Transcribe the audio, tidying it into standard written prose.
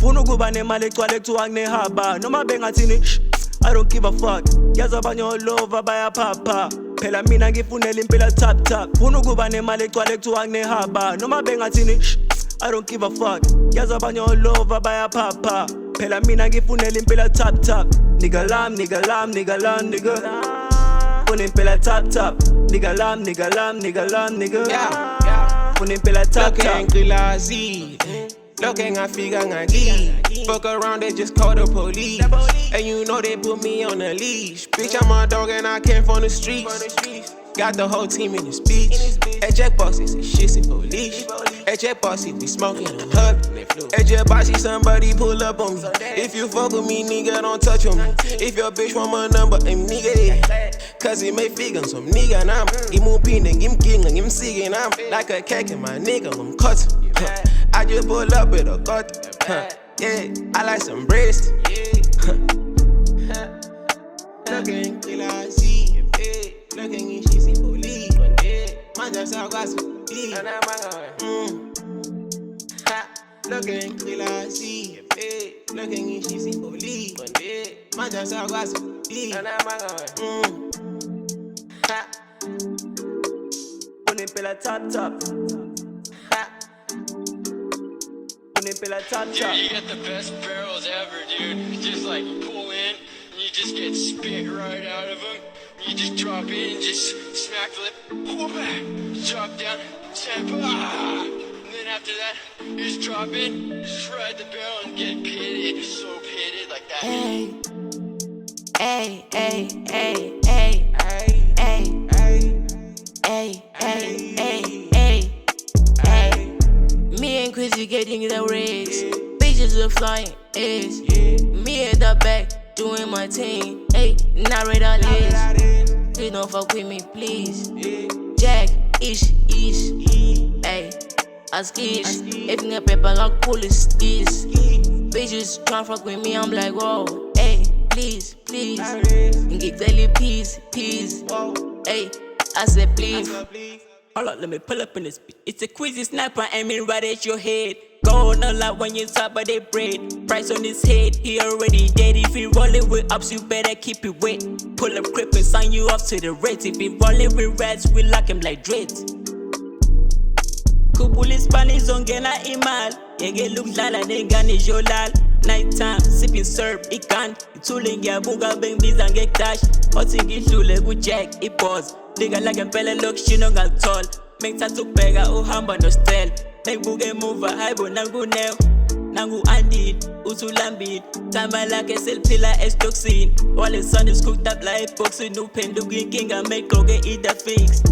Funa ukuba nemali egcwale kuthiwa kunehaba noma bengathini I don't give a fuck. Yazi abanye olova bayaphapha. Phela mina ngifunela impela top. Funa ukuba nemali egcwale kuthiwa kunehaba noma bengathini I don't give a fuck. Yazi abanye olova bayaphapha. Phela mina ngifunela impela top. Nigga lam, nigga. Funa impela top. Nigga lam. Yeah. Funa impela top. Looking I figure I give. Fuck around, they just call the police. And you know they put me on a leash. Bitch, I'm a dog and I came from the streets. Got the whole team in the speech. At Jackbox, they say shit, c'est police. At Jackbox, we smoking and hugging. At Jackbox, somebody pull up on me. If you fuck with me, nigga, don't touch on me. If your bitch want my number, I'm nigga. Cause it may figure some nigga now. I'm moving and I'm killing, I'm singing. I'm like a cake in my nigga, I'm cutting. I just pull up with a gut. Yeah, I like some breast. Looking till I see. Looking in she see police. Man just a got some deep. Looking till I see. Looking in she see police. Man just a got some deep. Pune pela top. Dude, you get the best barrels ever, dude. You just like pull in, and you just get spit right out of them. You just drop in and just smack the lip. Whoop, drop down, snap, and then after that, you just drop in, just ride the barrel and get pitted. So pitted like that. Me and Queezy getting the rigs. Bitches are flying is. Me at the back doing my thing. Hey, narrate all this. Please don't fuck with me, please. Jack, ish. Hey, ask ish. If you get paper, I'll cool as this. Bitches tryna fuck with me, I'm like, whoa. Hey, please. Get daily peace. Hey, I said, please. Hold up, let me pull up in this bitch. It's a Queezy sniper aiming right at your head. Go on a lot when you top of they bread. Price on his head, he already dead. If he rollin' with ups, you better keep it wet. Pull up crip and sign you up to the Reds. If he rollin' with rats, we lock him like dreads. Kubuli Spanish zongena imal. Yege look lala nengane jolal. Nighttime, sipping syrup, ikan. Ituling ya bunga beng bizange dash. Otingi shule ku jack, it pause. Nigga like a pele look, she no gal tall. Make tattoo pega, uhamba no style. Make boogie mover, haibo nangu neo. Nangu andid, utulambid. Time like a cell pillar, toxin. While the sun is cooked up like boxing. No pen, looking king, I make go get eat the fix.